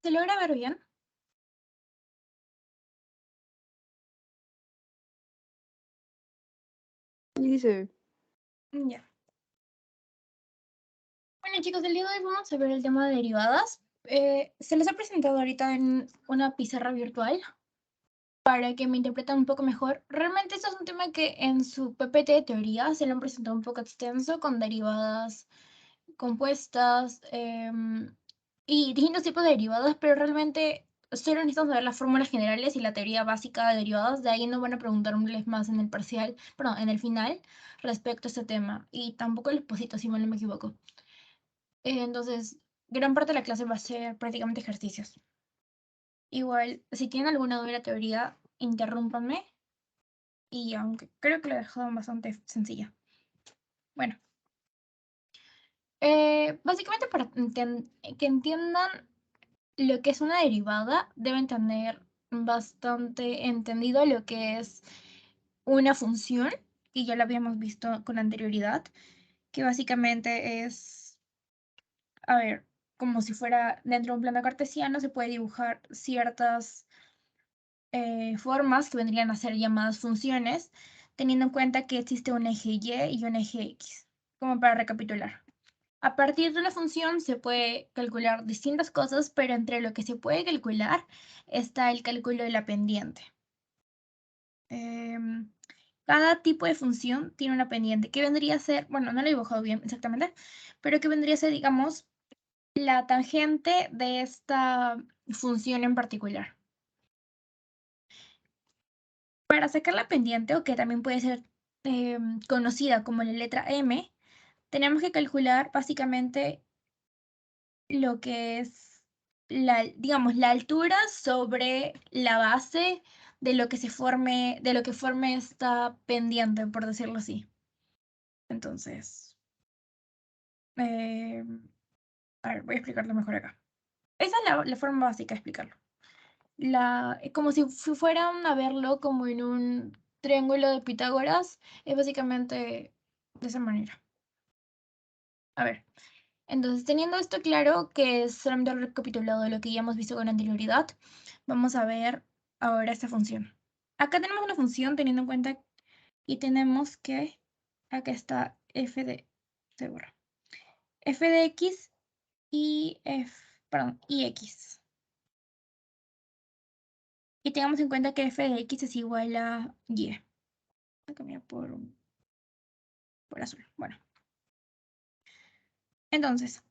¿Se logra ver bien? Sí, sí se ve. Ya. Bueno, chicos, el día de hoy vamos a ver el tema de derivadas. Se les ha presentado ahorita en una pizarra virtual para que me interpreten un poco mejor. Realmente esto es un tema que en su PPT de teoría se lo han presentado un poco extenso con derivadas compuestas y distintos tipos de derivadas, pero realmente solo necesitan saber las fórmulas generales y la teoría básica de derivadas. De ahí no van a preguntarles más en el parcial, perdón, en el final respecto a este tema. Y tampoco el exposito, si mal no me equivoco. Entonces, gran parte de la clase va a ser prácticamente ejercicios. Igual, si tienen alguna duda de la teoría, interrúmpanme. Y aunque creo que lo he dejado bastante sencilla. Bueno, básicamente para que entiendan lo que es una derivada, deben tener bastante entendido lo que es una función, y ya lo habíamos visto con anterioridad, que básicamente es, a ver, como si fuera dentro de un plano cartesiano, se puede dibujar ciertas formas que vendrían a ser llamadas funciones, teniendo en cuenta que existe un eje Y y un eje X, como para recapitular. A partir de una función se puede calcular distintas cosas, pero entre lo que se puede calcular está el cálculo de la pendiente. Cada tipo de función tiene una pendiente, que vendría a ser, bueno, no lo he dibujado bien exactamente, pero que vendría a ser, digamos, la tangente de esta función en particular. Para sacar la pendiente, o que también puede ser conocida como la letra M, tenemos que calcular básicamente lo que es digamos, la altura sobre la base de lo que forme esta pendiente, por decirlo así. Entonces, em, a ver, voy a explicarlo mejor acá. Esa es la forma básica de explicarlo. Como si fueran a verlo como en un triángulo de Pitágoras, es básicamente de esa manera. A ver, entonces teniendo esto claro, que es solamente el recapitulado de lo que ya hemos visto con anterioridad, vamos a ver ahora esta función. Acá tenemos una función teniendo en cuenta y tenemos que, acá está se borra, f de x y x. Y tengamos en cuenta que f de x es igual a y. Voy a cambiar por azul. Bueno, entonces,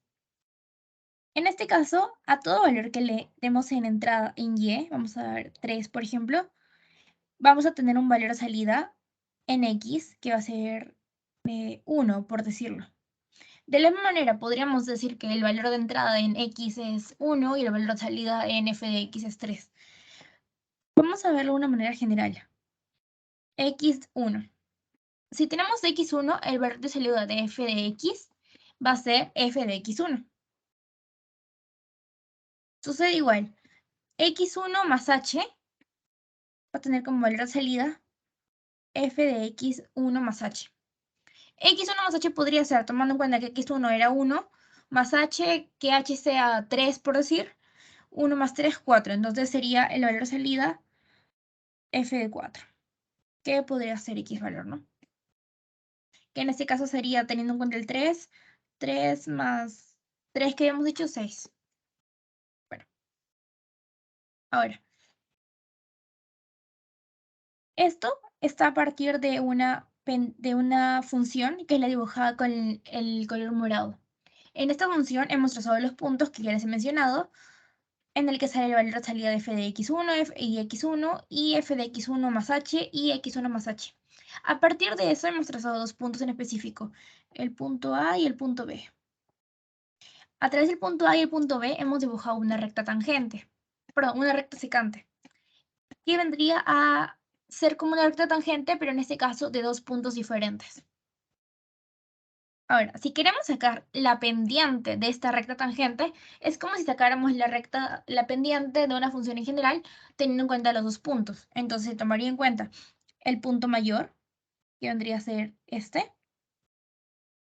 en este caso, a todo valor que le demos en entrada en y, vamos a dar 3, por ejemplo, vamos a tener un valor de salida en x que va a ser 1, por decirlo. De la misma manera, podríamos decir que el valor de entrada en x es 1 y el valor de salida en f de x es 3. Vamos a verlo de una manera general. x1. Si tenemos x1, el valor de salida de f de x va a ser f de x1. Sucede igual. x1 más h va a tener como valor de salida f de x1 más h. x1 más h podría ser, tomando en cuenta que x1 era 1, más h, que h sea 3 por decir, 1 más 3, 4. Entonces sería el valor de salida f de 4, que podría ser x valor, ¿no? Que en este caso sería, teniendo en cuenta el 3, 3 más 3 que habíamos dicho, 6. Bueno, ahora, esto está a partir de una función que es la dibujada con el color morado. En esta función hemos trazado los puntos que ya les he mencionado, en el que sale el valor de salida de f de x1 y x1 y f de x1 más h y x1 más h. A partir de eso hemos trazado dos puntos en específico, el punto A y el punto B. A través del punto A y el punto B hemos dibujado una recta tangente, perdón, una recta secante, que vendría a ser como una recta tangente, pero en este caso de dos puntos diferentes. Ahora, si queremos sacar la pendiente de esta recta tangente, es como si sacáramos la pendiente de una función en general, teniendo en cuenta los dos puntos. Entonces, se tomaría en cuenta el punto mayor, que vendría a ser este,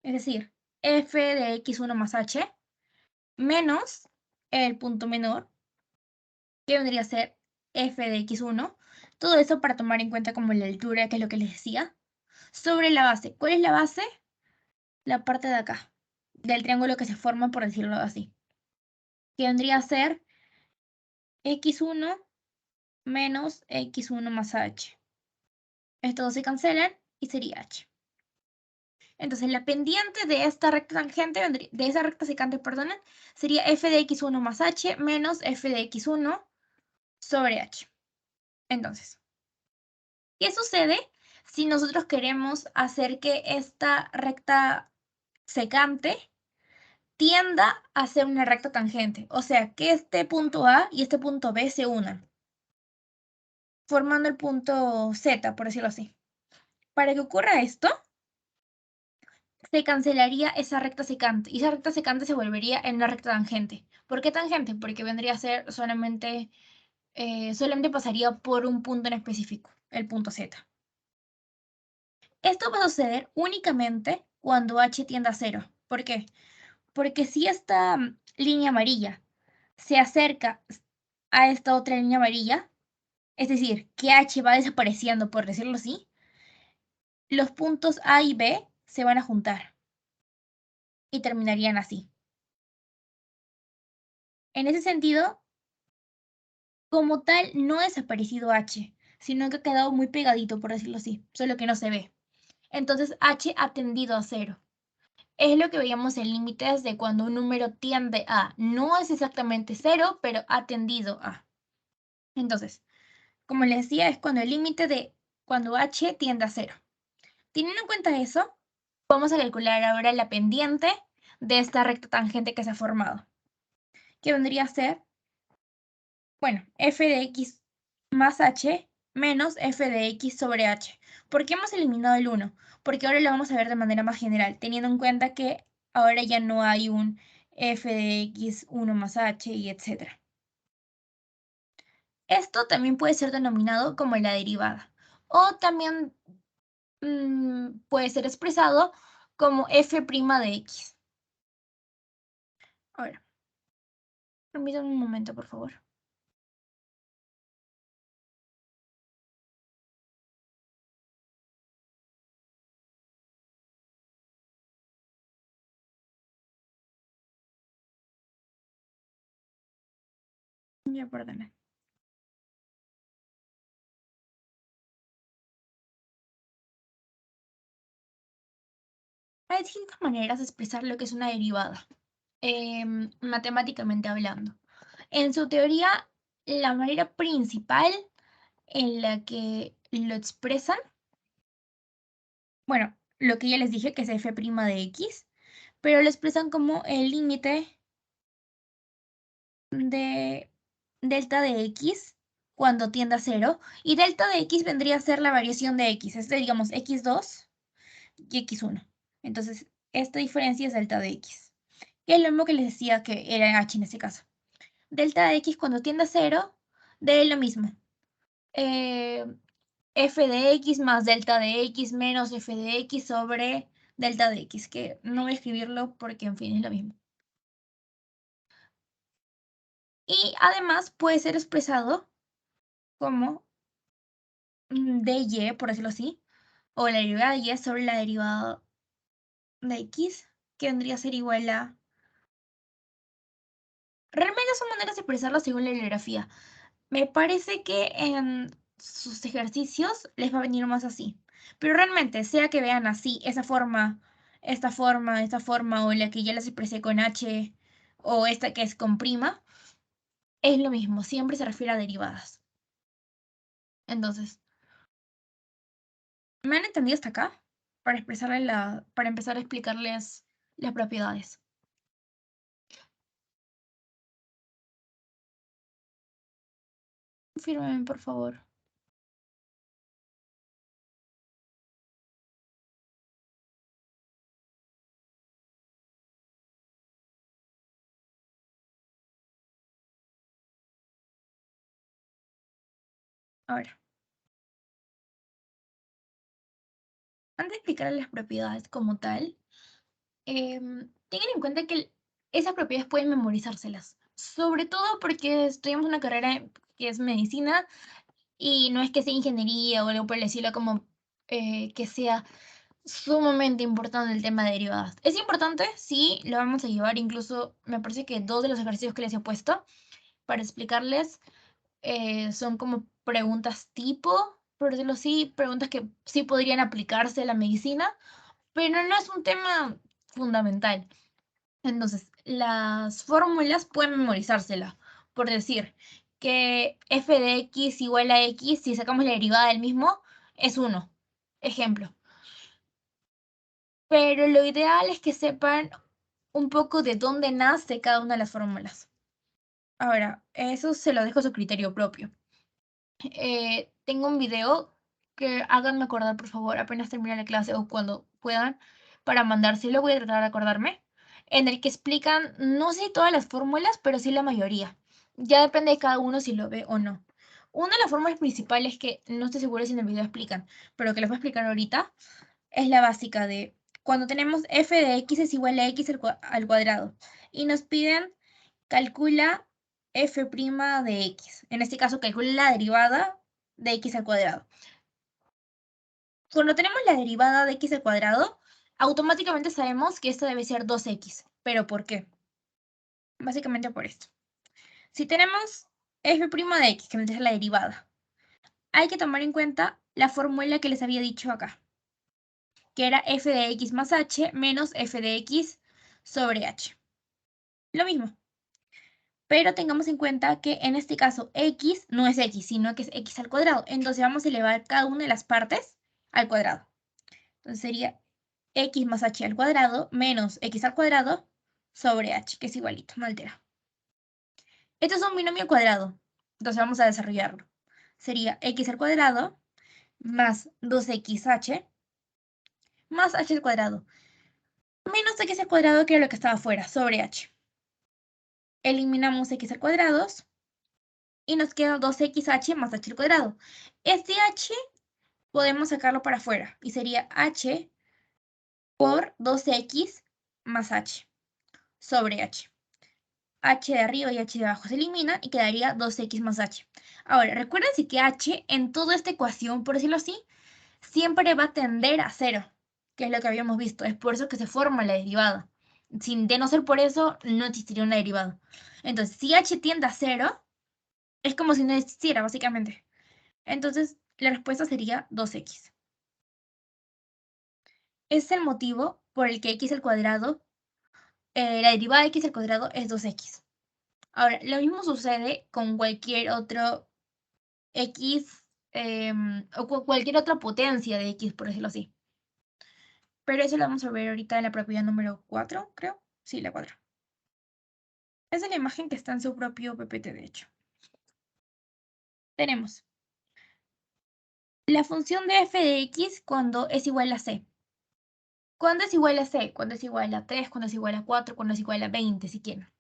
es decir, f de x1 más h, menos el punto menor, que vendría a ser f de x1. Todo eso para tomar en cuenta como la altura, que es lo que les decía, sobre la base. ¿Cuál es la base? La parte de acá, del triángulo que se forma, por decirlo así, que vendría a ser x1 menos x1 más h. Estos dos se cancelan y sería h. Entonces la pendiente de esta recta tangente, de esa recta secante, perdonen, sería f de x1 más h menos f de x1 sobre h. Entonces, ¿qué sucede si nosotros queremos hacer que esta recta secante tienda a ser una recta tangente? O sea, que este punto A y este punto B se unan, formando el punto Z, por decirlo así. Para que ocurra esto, se cancelaría esa recta secante y esa recta secante se volvería en una recta tangente. ¿Por qué tangente? Porque vendría a ser solamente pasaría por un punto en específico, el punto Z. Esto va a suceder únicamente cuando h tiende a 0. ¿Por qué? Porque si esta línea amarilla se acerca a esta otra línea amarilla, es decir, que h va desapareciendo, por decirlo así, los puntos A y B se van a juntar y terminarían así. En ese sentido, como tal, no ha desaparecido h, sino que ha quedado muy pegadito, por decirlo así, solo que no se ve. Entonces h ha tendido a 0. Es lo que veíamos en límites de cuando un número tiende a. No es exactamente 0, pero ha tendido a. Entonces, como les decía, es cuando el límite de cuando h tiende a 0. Teniendo en cuenta eso, vamos a calcular ahora la pendiente de esta recta tangente que se ha formado, que vendría a ser, bueno, f de x más h menos f de x sobre h. ¿Por qué hemos eliminado el 1? Porque ahora lo vamos a ver de manera más general, teniendo en cuenta que ahora ya no hay un f de x 1 más h y etc. Esto también puede ser denominado como la derivada, o también puede ser expresado como f' de x. Ahora, permítanme un momento, por favor. Ya, perdona. Hay distintas maneras de expresar lo que es una derivada, matemáticamente hablando. En su teoría, la manera principal en la que lo expresan, bueno, lo que ya les dije que es f' de x, pero lo expresan como el límite de delta de x cuando tiende a 0, y delta de x vendría a ser la variación de x, es de, digamos, x2 y x1. Entonces, esta diferencia es delta de x, que es lo mismo que les decía que era h en este caso. Delta de x cuando tiende a 0, de lo mismo. Eh, f de x más delta de x menos f de x sobre delta de x, que no voy a escribirlo porque, en fin, es lo mismo. Y además puede ser expresado como dy, por decirlo así, o la derivada de y sobre la derivada de x, que vendría a ser igual a... Realmente son maneras de expresarlo según la bibliografía. Me parece que en sus ejercicios les va a venir más así. Pero realmente, sea que vean así, esa forma, esta forma, o la que ya les expresé con h, o esta que es con prima, es lo mismo, siempre se refiere a derivadas. Entonces, ¿me han entendido hasta acá? Para empezar a explicarles las propiedades. Confirmen, por favor. Ahora, antes de explicarles las propiedades como tal, tengan en cuenta que esas propiedades pueden memorizárselas. sobre todo porque estudiamos una carrera que es medicina y no es que sea ingeniería o algo por el estilo como que sea sumamente importante el tema de derivadas. ¿Es importante? Sí, lo vamos a llevar. Incluso me parece que dos de los ejercicios que les he puesto para explicarles son como preguntas tipo, por decirlo así, preguntas que sí podrían aplicarse a la medicina, pero no es un tema fundamental. Entonces, las fórmulas pueden memorizársela. Por decir que f de x igual a x, si sacamos la derivada del mismo, es 1. Ejemplo. Pero lo ideal es que sepan un poco de dónde nace cada una de las fórmulas. Ahora, eso se lo dejo a su criterio propio. Tengo un video que háganme acordar, por favor, apenas termine la clase o cuando puedan, para mandárselo. Voy a tratar de acordarme. En el que explican, no sé todas las fórmulas, pero sí la mayoría. Ya depende de cada uno si lo ve o no. Una de las fórmulas principales que no estoy segura si en el video explican, pero que les voy a explicar ahorita, es la básica de cuando tenemos f de x es igual a x al cuadrado y nos piden calcula f' de x. En este caso, calcula la derivada de x al cuadrado. Cuando tenemos la derivada de x al cuadrado, automáticamente sabemos que esto debe ser 2x. ¿Pero por qué? Básicamente por esto. Si tenemos f' de x, que es la derivada, hay que tomar en cuenta la fórmula que les había dicho acá, que era f de x más h menos f de x sobre h. Lo mismo. Pero tengamos en cuenta que en este caso x no es x, sino que es x al cuadrado. Entonces vamos a elevar cada una de las partes al cuadrado. Entonces sería x más h al cuadrado menos x al cuadrado sobre h, que es igualito, no altera. Esto es un binomio cuadrado, entonces vamos a desarrollarlo. Sería x al cuadrado más 2xh más h al cuadrado menos x al cuadrado, que era lo que estaba afuera, sobre h. Eliminamos x al cuadrado y nos queda 2xh más h al cuadrado. Este h podemos sacarlo para afuera y sería h por 2x más h sobre h. H de arriba y h de abajo se eliminan y quedaría 2x más h. Ahora, recuérdense que h en toda esta ecuación, por decirlo así, siempre va a tender a 0, que es lo que habíamos visto. Es por eso que se forma la derivada. De no ser por eso, no existiría una derivada. Entonces, si h tiende a 0, es como si no existiera, básicamente. Entonces, la respuesta sería 2x. Es el motivo por el que x al cuadrado, la derivada de x al cuadrado es 2x. Ahora, lo mismo sucede con cualquier otro x o cualquier otra potencia de x, por decirlo así. Pero eso lo vamos a ver ahorita en la propiedad número 4, creo. Sí, la 4. Esa es la imagen que está en su propio PPT, de hecho. Tenemos la función de f de x cuando es igual a c. ¿Cuándo es igual a c? Cuando es igual a 3, cuando es igual a 4, cuando es igual a 20, si quieren.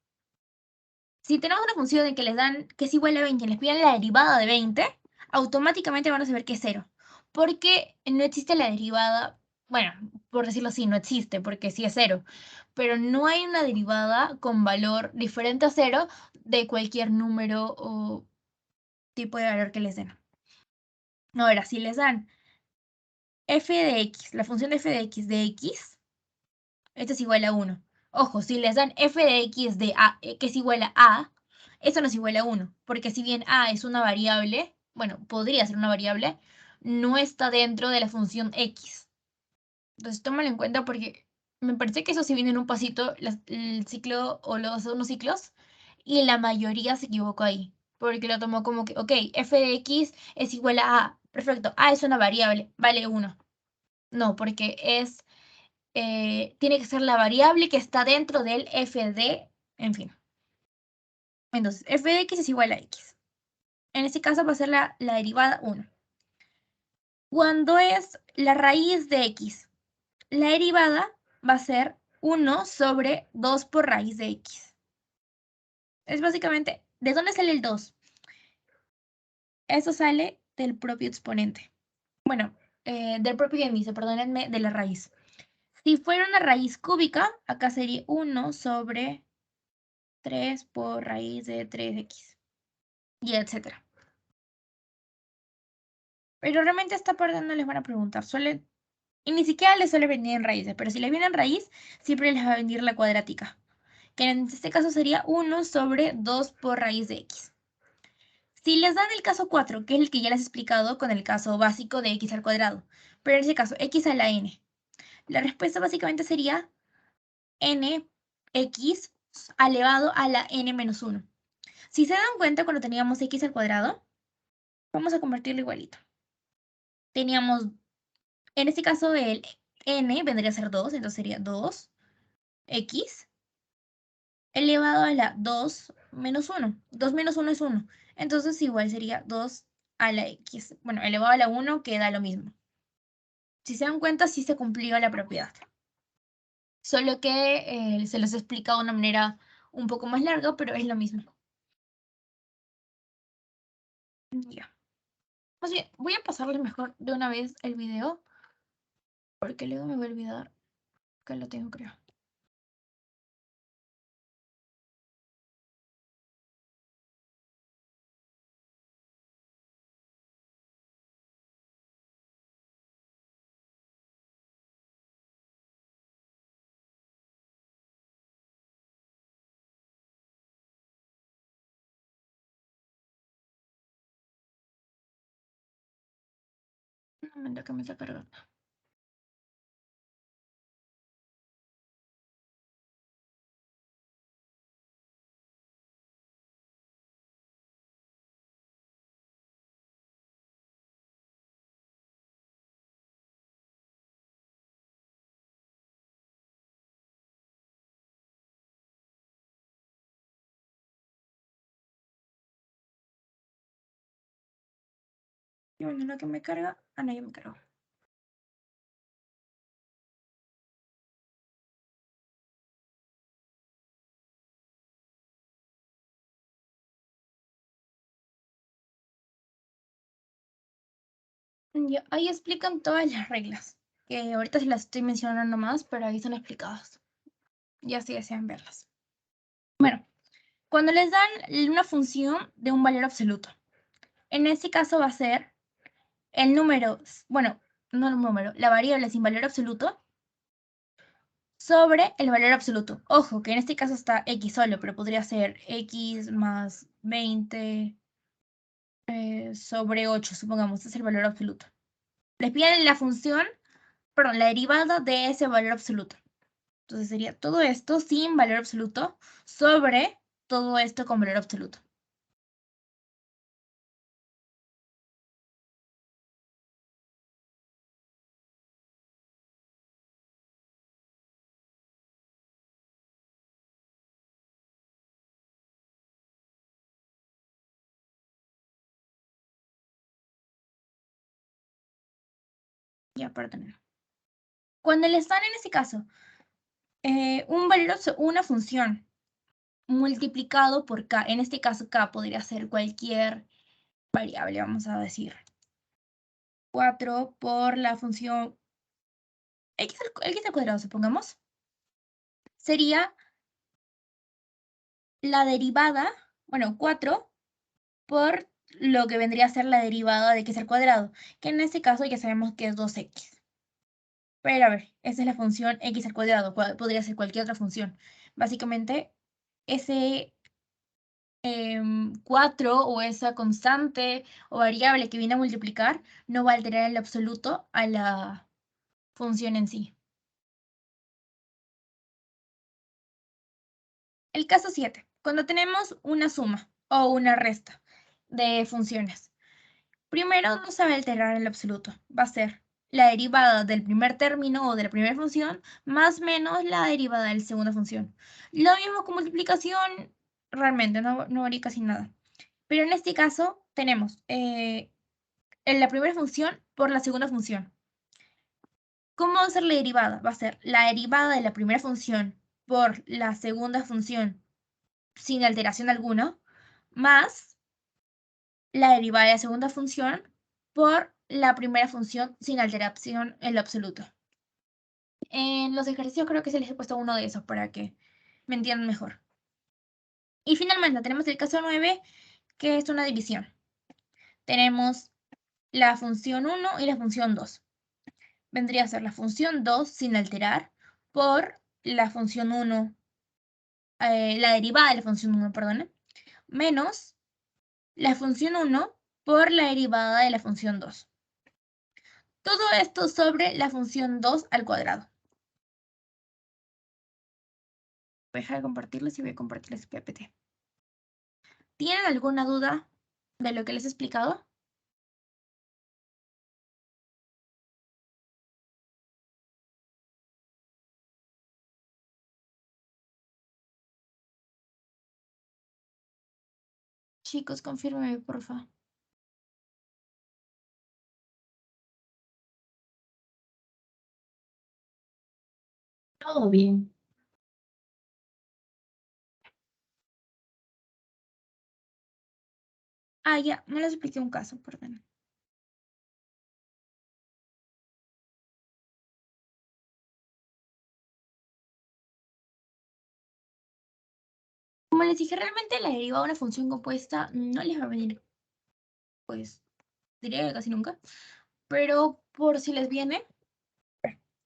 Si tenemos una función en que les dan que es igual a 20 y les piden la derivada de 20, automáticamente van a saber que es 0. Porque no existe la derivada, bueno, por decirlo así, no existe, porque sí es 0. Pero no hay una derivada con valor diferente a 0 de cualquier número o tipo de valor que les den. Ahora, si les dan f de x, la función de f de x, esto es igual a 1. Ojo, si les dan f de x de a, que es igual a, eso no es igual a 1, porque si bien a es una variable, bueno, podría ser una variable, no está dentro de la función x. Entonces, tómalo en cuenta porque me parece que eso sí viene en un pasito, el ciclo o los unos ciclos, y la mayoría se equivocó ahí, porque lo tomó como que, ok, f de x es igual a, perfecto, a es una variable, vale 1. No, porque tiene que ser la variable que está dentro del f de, en fin. Entonces, f de x es igual a x. En este caso va a ser la derivada 1. Cuando es la raíz de x, la derivada va a ser 1 sobre 2 por raíz de x. Es básicamente, ¿de dónde sale el 2? Eso sale del propio exponente. Bueno, del propio índice, perdónenme, de la raíz. Si fuera una raíz cúbica, acá sería 1 sobre 3 por raíz de 3x. Y etcétera. Pero realmente esta parte no les van a preguntar. Y ni siquiera les suele venir en raíces. Pero si les viene en raíz, siempre les va a venir la cuadrática. Que en este caso sería 1 sobre 2 por raíz de x. Si les dan el caso 4, que es el que ya les he explicado con el caso básico de x al cuadrado, pero en ese caso x a la n, la respuesta básicamente sería nx elevado a la n menos 1. Si se dan cuenta, cuando teníamos x al cuadrado, vamos a convertirlo igualito. Teníamos, en este caso, el n vendría a ser 2, entonces sería 2x elevado a la 2 menos 1. 2 menos 1 es 1. Entonces igual sería 2 a la x. Bueno, elevado a la 1 queda lo mismo. Si se dan cuenta, sí se cumplió la propiedad. Solo que se los he explicado de una manera un poco más larga, pero es lo mismo. Ya. Así, voy a pasarles mejor de una vez el video, porque luego me voy a olvidar que lo tengo, creo. Un momento que me está cargando. Y bueno, lo que me carga. Ah, no, ya me cargó. Ya, ahí explican todas las reglas, que ahorita se las estoy mencionando más, pero ahí son explicadas. Ya si desean verlas. Bueno, cuando les dan una función de un valor absoluto, en este caso va a ser el número, bueno, no el número, la variable sin valor absoluto sobre el valor absoluto. Ojo, que en este caso está x solo, pero podría ser x más 20 sobre 8, supongamos, es el valor absoluto. Les piden la función, perdón, la derivada de ese valor absoluto. Entonces sería todo esto sin valor absoluto sobre todo esto con valor absoluto. Ya, perdón. Cuando les dan en este caso una función multiplicado por k, en este caso k podría ser cualquier variable, vamos a decir 4 por la función x al cuadrado, supongamos, sería la derivada, bueno, 4 por lo que vendría a ser la derivada de x al cuadrado, que en este caso ya sabemos que es 2x. Pero a ver, esa es la función x al cuadrado, podría ser cualquier otra función. Básicamente, ese 4 o esa constante o variable que viene a multiplicar no va a alterar en el absoluto a la función en sí. El caso 7, cuando tenemos una suma o una resta de funciones. Primero no se va a alterar en el absoluto, va a ser la derivada del primer término o de la primera función más menos la derivada de la segunda función. Lo mismo con multiplicación, realmente no varía casi nada. Pero en este caso tenemos en la primera función por la segunda función. ¿Cómo va a ser la derivada? Va a ser la derivada de la primera función por la segunda función sin alteración alguna, más la derivada de la segunda función por la primera función sin alteración en lo absoluto. En los ejercicios creo que se les he puesto uno de esos para que me entiendan mejor. Y finalmente tenemos el caso 9, que es una división. Tenemos la función 1 y la función 2. Vendría a ser la función 2 sin alterar por la función 1, la derivada de la función 1, perdón, menos la función 1 por la derivada de la función 2. Todo esto sobre la función 2 al cuadrado. Voy a dejar de compartirles y voy a compartirles PPT. ¿Tienen alguna duda de lo que les he explicado? Chicos, confírmenme, por favor. Todo bien. Ah, ya, no les expliqué un caso, perdón. Como les dije, realmente la derivada de una función compuesta no les va a venir, pues, diría que casi nunca. Pero por si les viene,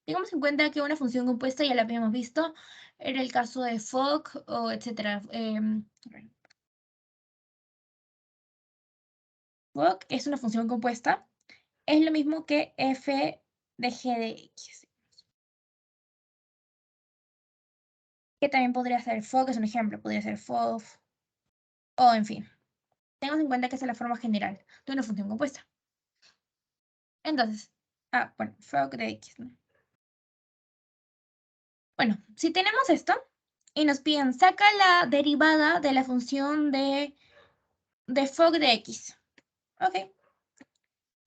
tengamos en cuenta que una función compuesta ya la habíamos visto. Era el caso de Fogg o etcétera. Fogg es una función compuesta. Es lo mismo que f de g de x. Que también podría ser Fogg, es un ejemplo. Podría ser Fogg o en fin. Tengamos en cuenta que esa es la forma general de una función compuesta. Entonces, bueno, Fogg de x, ¿no? Bueno, si tenemos esto y nos piden, saca la derivada de la función de Fogg de x. Ok.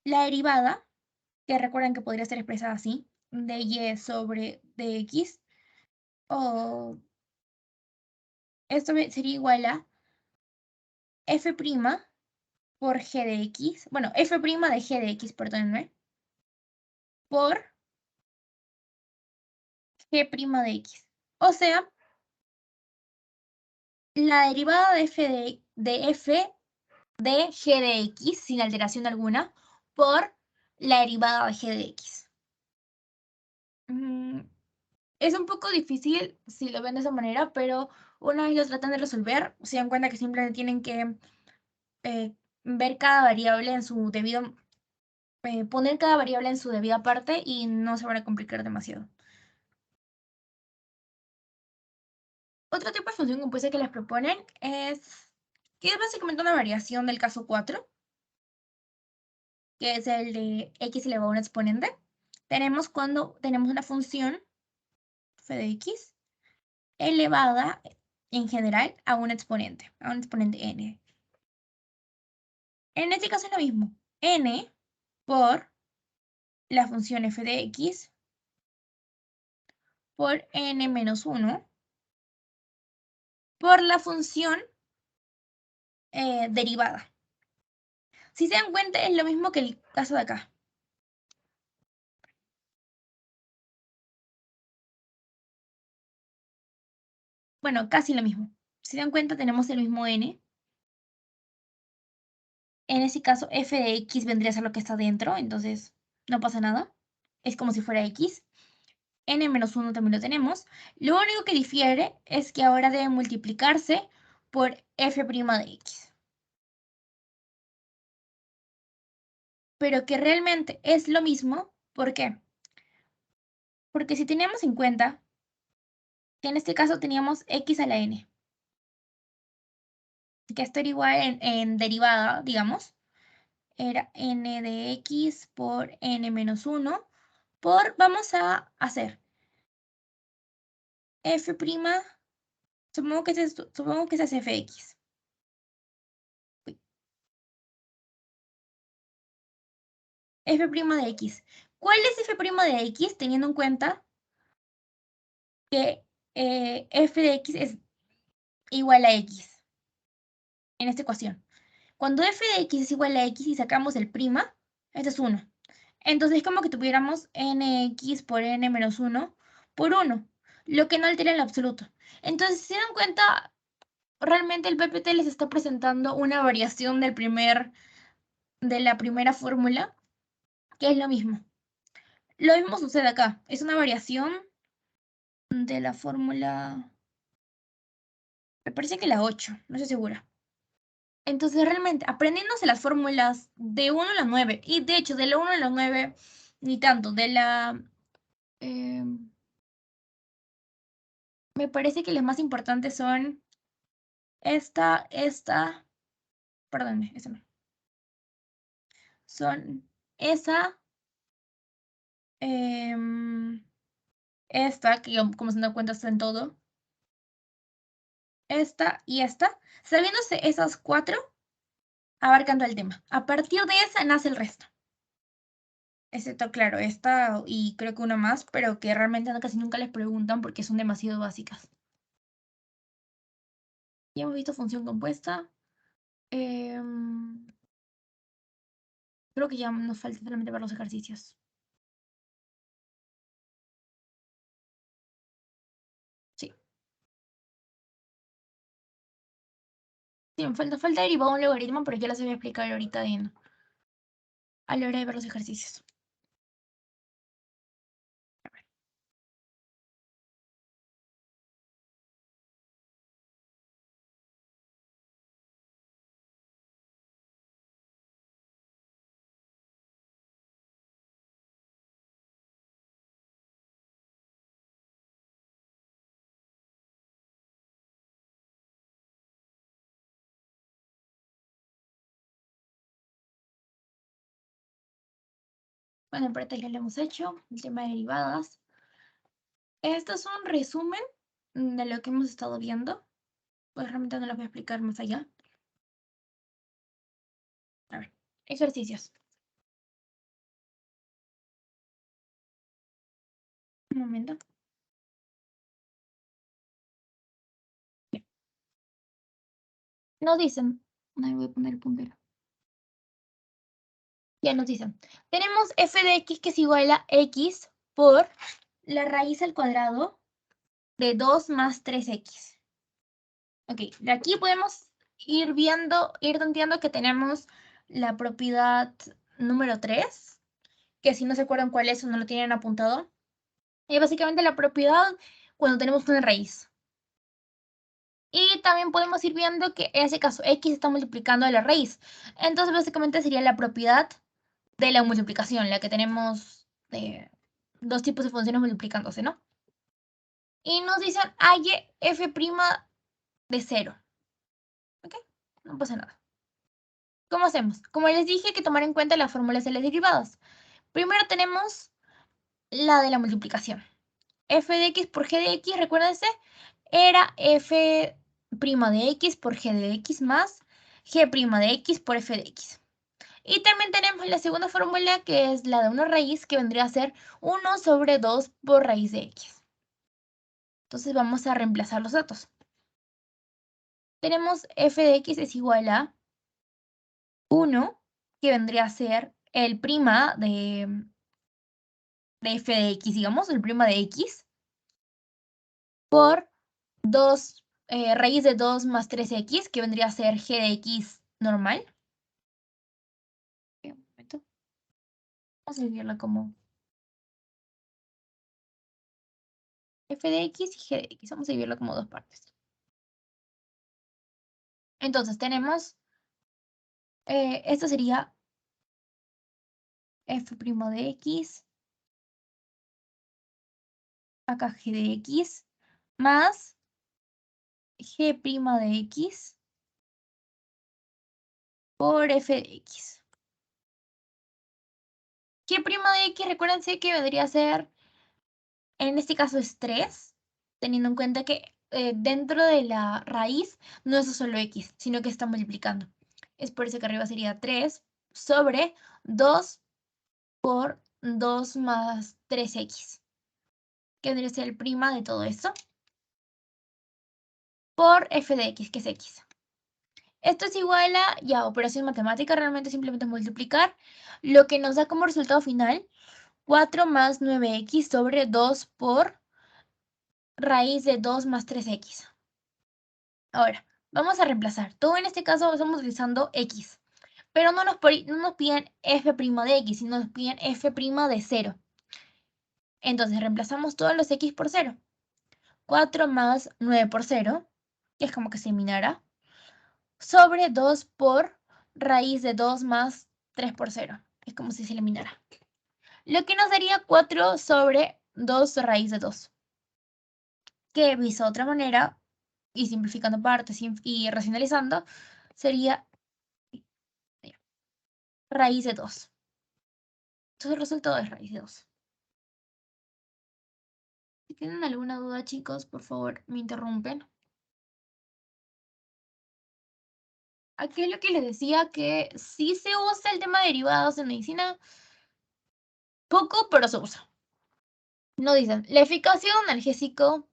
La derivada, que recuerden que podría ser expresada así, de y sobre dx, o esto sería igual a f' por g de x, bueno, f' de g de x, perdónenme, por g' de x. O sea, la derivada de f de g de x, sin alteración alguna, por la derivada de g de x. Es un poco difícil si lo ven de esa manera, pero una vez lo tratan de resolver, se dan cuenta que simplemente tienen que ver cada variable en su debido, poner cada variable en su debida parte y no se van a complicar demasiado. Otro tipo de función compuesta que les proponen que es básicamente una variación del caso 4, que es el de x elevado a un exponente. Tenemos cuando tenemos una función f de x elevada en general a un exponente n. En este caso es lo mismo, n por la función f de x por n menos 1 por la función derivada. Si se dan cuenta, es lo mismo que el caso de acá. Bueno, casi lo mismo. Si se dan cuenta, tenemos el mismo n. En ese caso, f de x vendría a ser lo que está dentro, entonces no pasa nada. Es como si fuera x. N menos 1 también lo tenemos. Lo único que difiere es que ahora debe multiplicarse por f' de x. Pero que realmente es lo mismo. ¿Por qué? Porque si tenemos en cuenta que en este caso teníamos x a la n, que esto era igual en derivada, digamos, era n de x por n menos 1 por, vamos a hacer f', supongo que ese es fx. F' de x. ¿Cuál es f' de x? Teniendo en cuenta que f de x es igual a x en esta ecuación. Cuando f de x es igual a x y sacamos el prima, este es 1. Entonces es como que tuviéramos nx por n menos 1 por 1, lo que no altera en lo absoluto. Entonces, si se dan cuenta, realmente el PPT les está presentando una variación de la primera fórmula, que es lo mismo. Lo mismo sucede acá. Es una variación de la fórmula, me parece que la 8, no estoy segura. Entonces, realmente, aprendiéndose las fórmulas de 1 a la 9, y de hecho, de la 1 a la 9, ni tanto, me parece que las más importantes son perdónme, esa no. Son esa, esta, que como se dan cuenta está en todo, esta y esta. Sabiéndose esas 4, abarcan todo el tema. A partir de esa nace el resto. Excepto, claro, esta y creo que una más, pero que realmente casi nunca les preguntan porque son demasiado básicas. Ya hemos visto función compuesta. Creo que ya nos falta solamente para los ejercicios. Sí. Sí, me falta derivado un logaritmo, pero ya las voy a explicar ahorita a la hora de ver los ejercicios. Bueno, por ya lo hemos hecho, el tema de derivadas. Esto es un resumen de lo que hemos estado viendo. Pues realmente no lo voy a explicar más allá. A ver, ejercicios. Un momento. Bien. Nos dicen, ahí voy a poner el puntero. Ya nos dicen, tenemos f de x que es igual a x por la raíz al cuadrado de 2 más 3x. Ok, de aquí podemos ir tanteando que tenemos la propiedad número 3, que si no se acuerdan cuál es o no lo tienen apuntado. Es básicamente la propiedad cuando tenemos una raíz. Y también podemos ir viendo que en ese caso x está multiplicando a la raíz. Entonces básicamente sería la propiedad de la multiplicación, la que tenemos dos tipos de funciones multiplicándose, ¿no? Y nos dicen halle f' de 0. ¿Ok? No pasa nada. ¿Cómo hacemos? Como les dije, hay que tomar en cuenta las fórmulas de las derivadas. Primero tenemos la de la multiplicación. F de x por g de x, recuérdense, era f' de x por g de x más g' de x por f de x. Y también tenemos la segunda fórmula, que es la de una raíz, que vendría a ser 1 sobre 2 por raíz de x. Entonces vamos a reemplazar los datos. Tenemos f de x es igual a 1, que vendría a ser el prima de f de x, digamos, el prima de x, por 2, raíz de 2 más 3x, que vendría a ser g de x normal. Un momento. Vamos a escribirla como f de x y g de x. Vamos a dividirlo como dos partes. Entonces tenemos, esto sería f' de x, acá g de x, más g' de x por f de x. G' de x, recuérdense que vendría a ser, en este caso es 3, teniendo en cuenta que dentro de la raíz no es solo x, sino que está multiplicando. Es por eso que arriba sería 3 sobre 2 por 2 más 3x, que vendría a ser el prima de todo esto, por f de x, que es x. Esto es igual a, ya, operación matemática, realmente simplemente es multiplicar, lo que nos da como resultado final 4 más 9x sobre 2 por raíz de 2 más 3x. Ahora, Vamos a reemplazar. Todo en este caso estamos utilizando x. Pero no nos piden f' de x, sino nos piden f' de 0. Entonces reemplazamos todos los x por 0. 4 más 9 por 0, que es como que se eliminará, sobre 2 por raíz de 2 más 3 por 0. Es como si se eliminara. Lo que nos daría 4 sobre 2 raíz de 2. Que visto de otra manera, y simplificando partes y racionalizando, sería raíz de 2. Entonces el resultado es raíz de 2. Si tienen alguna duda, chicos, por favor, me interrumpen. Aquí es lo que les decía, que sí se usa el tema de derivados en medicina, poco, pero se usa. No dicen, la eficacia de un analgésico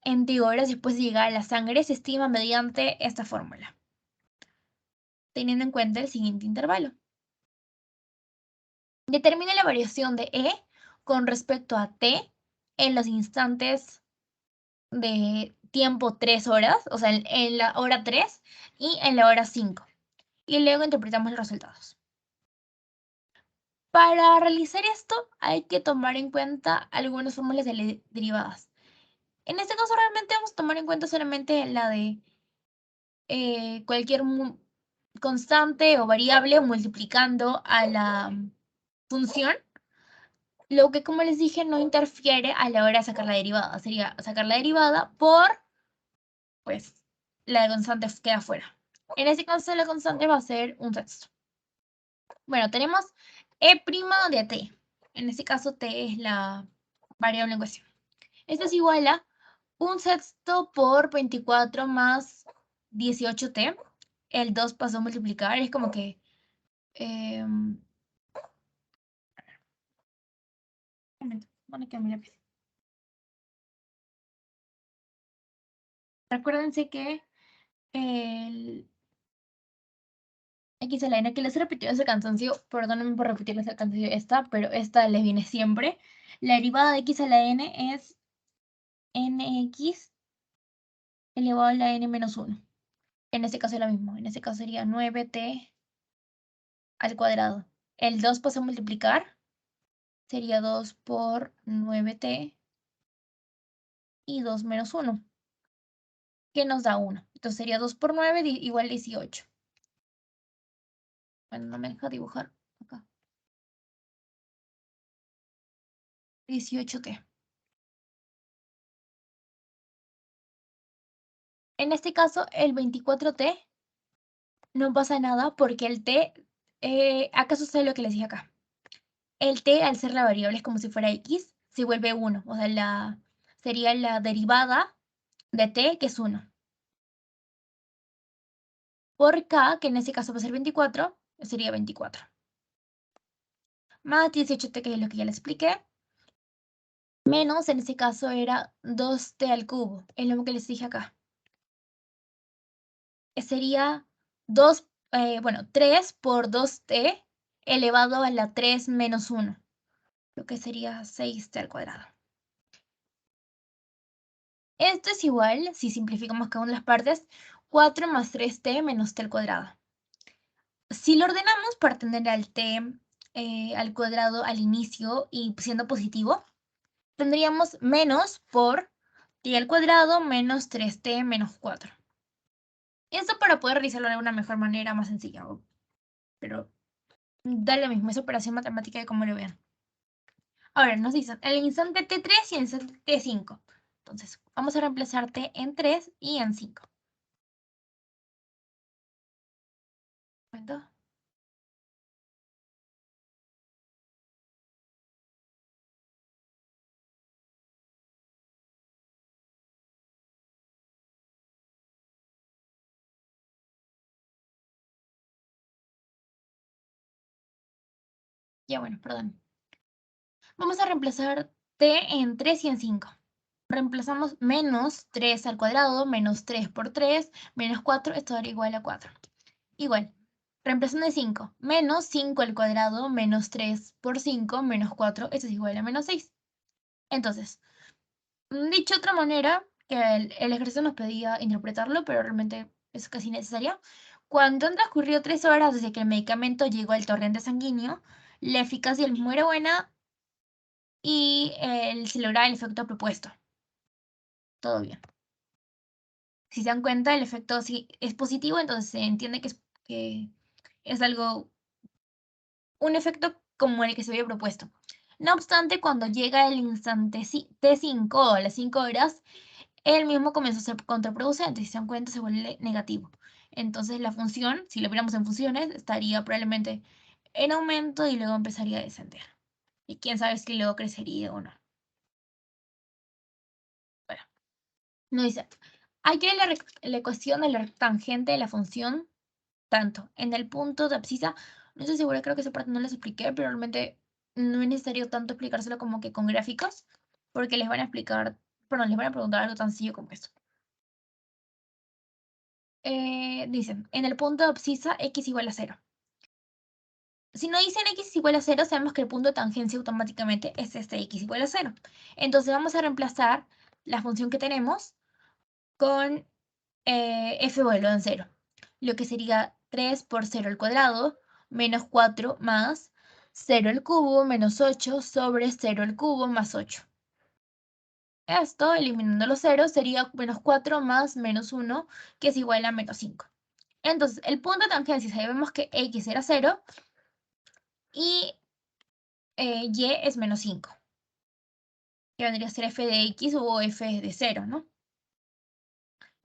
en 10 horas después de llegar a la sangre se estima mediante esta fórmula, teniendo en cuenta el siguiente intervalo. Determina la variación de E con respecto a T en los instantes de tiempo 3 horas, o sea, en la hora 3 y en la hora 5. Y luego interpretamos los resultados. Para realizar esto hay que tomar en cuenta algunas fórmulas derivadas. En este caso realmente vamos a tomar en cuenta solamente la de cualquier constante o variable multiplicando a la función, lo que, como les dije, no interfiere a la hora de sacar la derivada. Sería sacar la derivada por, pues, la constante queda fuera. En este caso la constante va a ser un sexto. Bueno, tenemos E' de t. En este caso t es la variable en cuestión. Esto es igual a un sexto por 24 más 18t. El 2 pasó a multiplicar, es como que... un momento, ¿dónde queda mi lápiz? Recuérdense que el x a la n, que les he repetido ese cansancio, perdónenme por repetirles el cansancio esta, pero esta les viene siempre. La derivada de x a la n es nx elevado a la n menos 1. En este caso es lo mismo, en este caso sería 9t al cuadrado. El 2 pasa a multiplicar, sería 2 por 9t y 2 menos 1, que nos da 1. Entonces sería 2 por 9 igual 18. Bueno, no me deja dibujar acá. 18t. En este caso, el 24t no pasa nada porque el t, acá sucede lo que les dije acá. El t, al ser la variable, es como si fuera x, se vuelve 1. O sea, sería la derivada de t, que es 1. Por k, que en este caso va a ser 24, sería 24. Más 18t, que es lo que ya les expliqué. Menos, en este caso, era 2t al cubo. Es lo que les dije acá. Sería 3 por 2t elevado a la 3 menos 1. Lo que sería 6t al cuadrado. Esto es igual, si simplificamos cada una de las partes, 4 más 3t menos t al cuadrado. Si lo ordenamos para tener al t al cuadrado al inicio y siendo positivo, tendríamos menos por t al cuadrado menos 3t menos 4. Esto para poder realizarlo de una mejor manera, más sencilla, pero da lo mismo, es operación matemática de cómo lo vean. Ahora nos dicen el instante t3 y el instante t5. Entonces, vamos a reemplazar t en 3 y en 5. ¿Cuánto? Ya bueno, perdón. Vamos a reemplazar t en 3 y en 5. Reemplazamos menos 3 al cuadrado, menos 3 por 3, menos 4, esto daría igual a 4. Igual, reemplazando de 5, menos 5 al cuadrado, menos 3 por 5, menos 4, esto es igual a menos 6. Entonces, dicho de otra manera, que el ejercicio nos pedía interpretarlo, pero realmente es casi necesario. Cuando han transcurrido 3 horas desde que el medicamento llegó al torrente sanguíneo, la eficacia del mismo era buena y se logra el efecto propuesto. Todo bien. Si se dan cuenta, el efecto sí es positivo, entonces se entiende que es algo, un efecto como el que se había propuesto. No obstante, cuando llega el instante T5 o a las 5 horas, el mismo comenzó a ser contraproducente. Si se dan cuenta, se vuelve negativo. Entonces la función, si lo viéramos en funciones, estaría probablemente en aumento y luego empezaría a descender. Y quién sabe si luego crecería o no. Bueno, nos dice, hallar la ecuación de la tangente de la función tanto en el punto de abscisa. No estoy segura, creo que esa parte no les expliqué, pero realmente no es necesario tanto explicárselo como que con gráficos, porque les van a explicar, perdón, les van a preguntar algo tan sencillo como eso. Dicen, en el punto de abscisa x igual a 0. Si no dicen x igual a 0, sabemos que el punto de tangencia automáticamente es este x igual a 0. Entonces vamos a reemplazar la función que tenemos con f vuelve en 0, lo que sería 3 por 0 al cuadrado menos 4 más 0 al cubo menos 8 sobre 0 al cubo más 8. Esto, eliminando los ceros, sería menos 4 más menos 1, que es igual a menos 5. Entonces, el punto de tangencia, sabemos que x era 0 y y es menos 5, que vendría a ser f de x o f de 0, ¿no?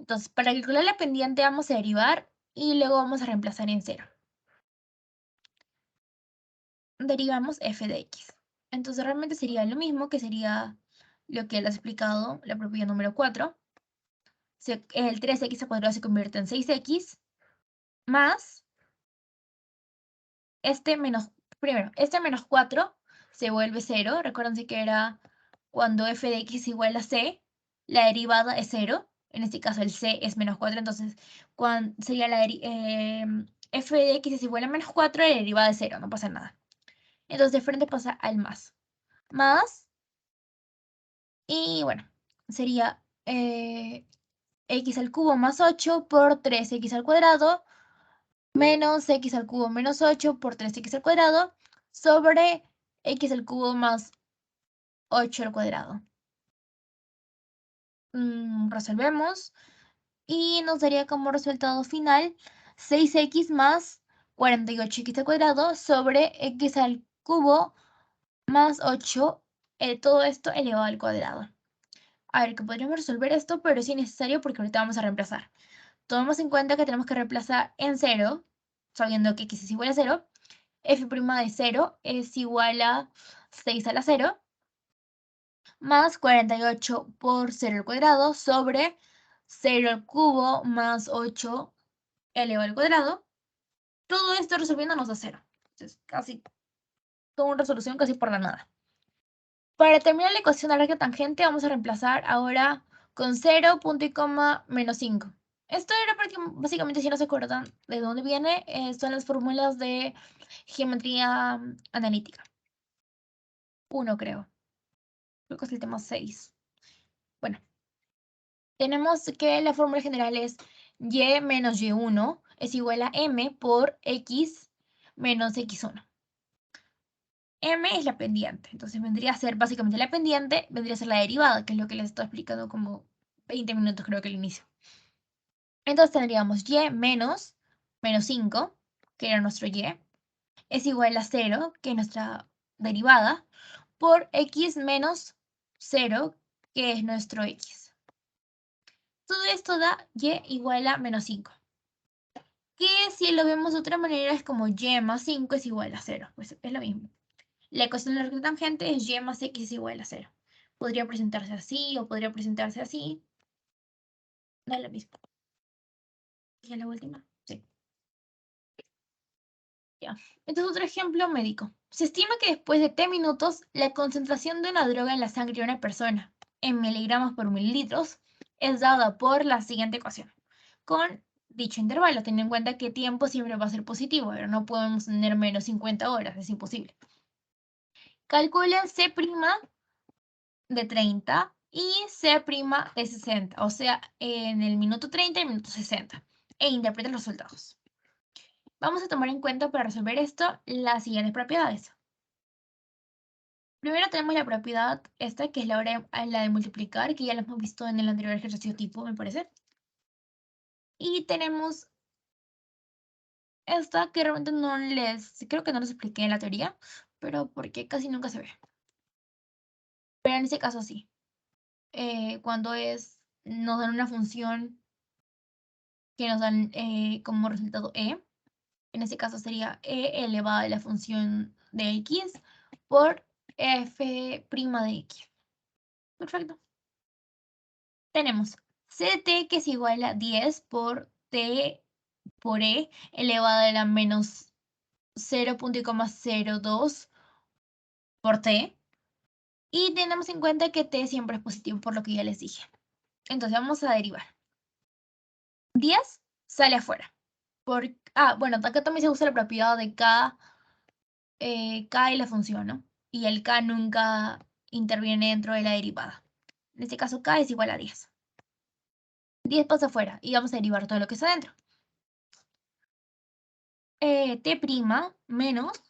Entonces, para calcular la pendiente vamos a derivar y luego vamos a reemplazar en 0. Derivamos f de x. Entonces realmente sería lo mismo, que sería lo que les ha explicado la propiedad número 4. El 3x al cuadrado se convierte en 6x más este menos 4 se vuelve 0. Recuérdense que era cuando f de x igual a c, la derivada es 0. En este caso el c es menos 4, entonces sería f de x es igual a menos 4 y la derivada es 0, no pasa nada. Entonces de frente pasa al más. Más, y bueno, sería x al cubo más 8 por 3x al cuadrado menos x al cubo menos 8 por 3x al cuadrado sobre x al cubo más 8 al cuadrado. Resolvemos y nos daría como resultado final 6x más 48x al cuadrado sobre x al cubo más 8, todo esto elevado al cuadrado. A ver, que podríamos resolver esto, pero es innecesario porque ahorita vamos a reemplazar. Tomemos en cuenta que tenemos que reemplazar en 0, sabiendo que x es igual a 0. F' de 0 es igual a 6 a la 0, más 48 por 0 al cuadrado sobre 0 al cubo más 8 elevado al cuadrado. Todo esto resolviendo nos da 0. Entonces, casi toda una resolución casi por la nada. Para terminar la ecuación de la recta tangente, vamos a reemplazar ahora con 0, punto y coma, menos 5. Esto era porque, básicamente, si no se acuerdan de dónde viene, son las fórmulas de geometría analítica. 1, creo. Creo que es el tema 6. Bueno, tenemos que la fórmula general es y menos y1 es igual a m por x menos x1. M es la pendiente, entonces vendría a ser básicamente la pendiente, vendría a ser la derivada, que es lo que les estoy explicando como 20 minutos creo que al inicio. Entonces tendríamos y menos 5, que era nuestro y, es igual a 0, que es nuestra derivada, por x menos 0, que es nuestro x. Todo esto da y igual a menos 5. Que si lo vemos de otra manera es como y más 5 es igual a 0, pues es lo mismo. La ecuación de la recta tangente es y más x es igual a 0. Podría presentarse así o podría presentarse así. Da lo mismo. ¿Ya la última? Sí. Ya. Entonces otro ejemplo médico. Se estima que después de T minutos, la concentración de una droga en la sangre de una persona, en miligramos por mililitros, es dada por la siguiente ecuación. Con dicho intervalo, teniendo en cuenta que tiempo siempre va a ser positivo, pero no podemos tener menos 50 horas, es imposible. Calcula C' de 30 y C' de 60, o sea, en el minuto 30 y minuto 60, e interpreta los resultados. Vamos a tomar en cuenta para resolver esto las siguientes propiedades. Primero tenemos la propiedad esta, que es la de multiplicar, que ya la hemos visto en el anterior ejercicio tipo, me parece. Y tenemos esta que realmente creo que no les expliqué en la teoría, pero porque casi nunca se ve. Pero en este caso sí. Cuando nos dan una función que nos dan como resultado en este caso sería elevado a la función de x por f' de x. Perfecto. Tenemos ct, que es igual a 10 por t por e elevado a la menos 0.02 por t. Y tenemos en cuenta que t siempre es positivo, por lo que ya les dije. Entonces vamos a derivar. 10 sale afuera. Bueno, acá también se usa la propiedad de k y la función, ¿no? Y el k nunca interviene dentro de la derivada. En este caso, k es igual a 10. 10 pasa afuera y vamos a derivar todo lo que está adentro. T' menos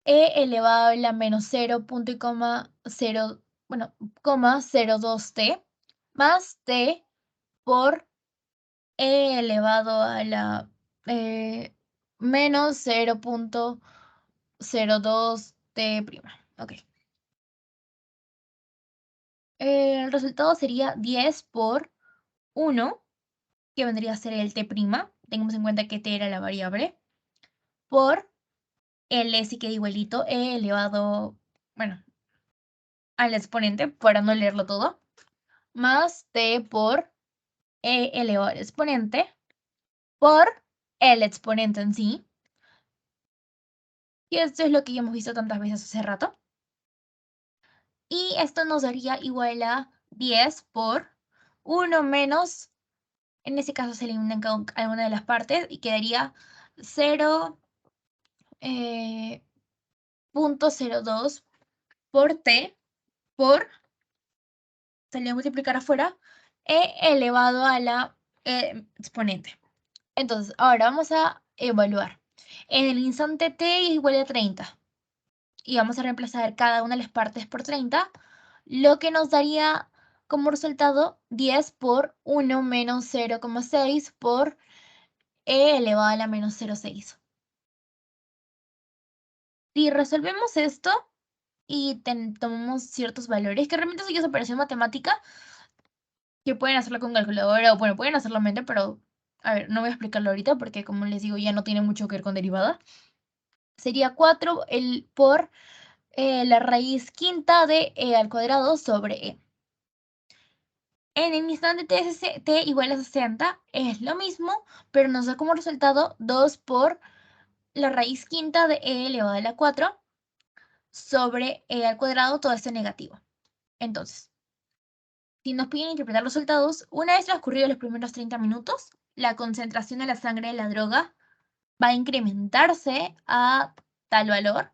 e elevado a la menos 0.0, bueno, 02t más t por e elevado a la menos 0.02t'. Ok. El resultado sería 10 por 1, que vendría a ser el t'. Tengamos en cuenta que t era la variable. Por L sí queda igualito, e elevado, bueno, al exponente, para no leerlo todo, más t por e elevado al exponente, por el exponente en sí. Y esto es lo que ya hemos visto tantas veces hace rato. Y esto nos daría igual a 10 por 1 menos, en este caso se eliminan alguna de las partes y quedaría 0.02 por t por, salió a multiplicar afuera, e elevado a la exponente. Entonces, ahora vamos a evaluar. En el instante t es igual a 30 y vamos a reemplazar cada una de las partes por 30, lo que nos daría como resultado 10 por 1 menos 0,6 por e elevado a la menos 0,6. Si resolvemos esto y tomamos ciertos valores, que realmente eso ya es operación matemática, que pueden hacerlo con calculadora o bueno, pueden hacerlo en mente, pero a ver, no voy a explicarlo ahorita porque como les digo ya no tiene mucho que ver con derivada. Sería 4 por la raíz quinta de e al cuadrado sobre e. En el instante t igual a 60 es lo mismo, pero nos da como resultado 2 por la raíz quinta de e elevado a la 4 sobre e al cuadrado, todo esto negativo. Entonces, si nos piden interpretar los resultados, una vez transcurridos los primeros 30 minutos, la concentración de la sangre de la droga va a incrementarse a tal valor,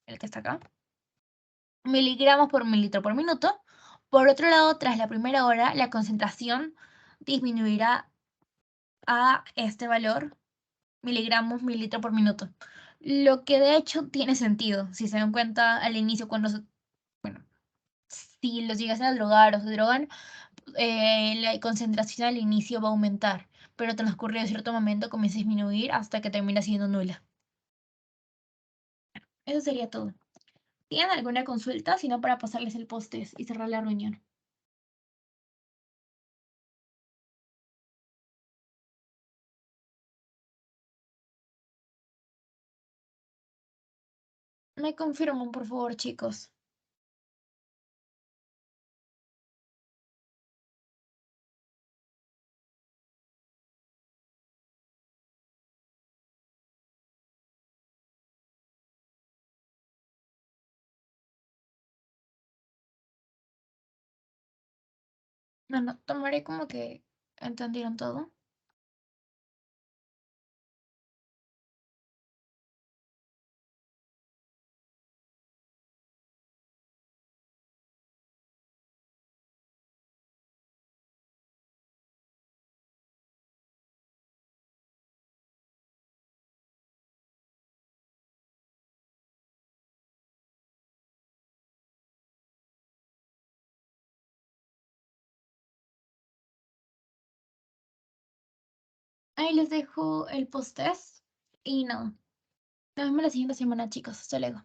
el que está acá, miligramos por mililitro por minuto. Por otro lado, tras la primera hora, la concentración disminuirá a este valor, miligramos mililitro por minuto. Lo que de hecho tiene sentido, si se dan cuenta al inicio bueno, si los llegasen a drogar o se drogan, la concentración al inicio va a aumentar, pero transcurrido cierto momento comienza a disminuir hasta que termina siendo nula. Eso sería todo. ¿Tienen alguna consulta? Si no, para pasarles el post-test y cerrar la reunión. Me confirman, por favor, chicos. Bueno, tomaré como que entendieron todo. Ahí les dejo el post-test y no. Nos vemos la siguiente semana, chicos. Hasta luego.